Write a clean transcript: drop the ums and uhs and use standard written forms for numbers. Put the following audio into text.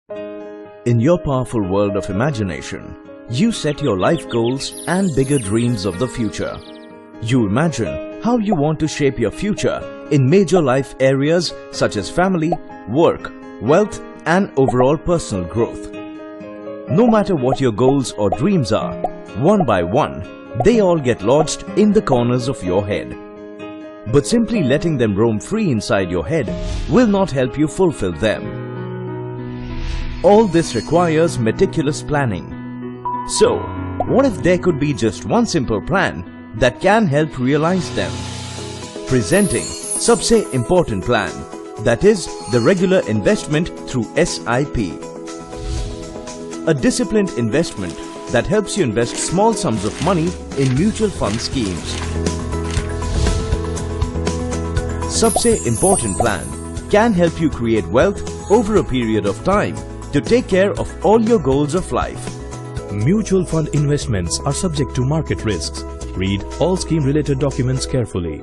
In your powerful world of imagination, you set your life goals and bigger dreams of the future. You imagine how you want to shape your future in major life areas such as family, work, wealth, and overall personal growth. No matter what your goals or dreams are, one by one, they all get lodged in the corners of your head. But simply letting them roam free inside your head will not help you fulfill them. All this requires meticulous planning. So, what if there could be just one simple plan that can help realize them? Presenting Sabse Important Plan, that is the regular investment through SIP. A disciplined investment that helps you invest small sums of money in mutual fund schemes. Sabse Important Plan can help you create wealth over a period of time to take care of all your goals of life. Mutual fund investments are subject to market risks. Read all scheme-related documents carefully.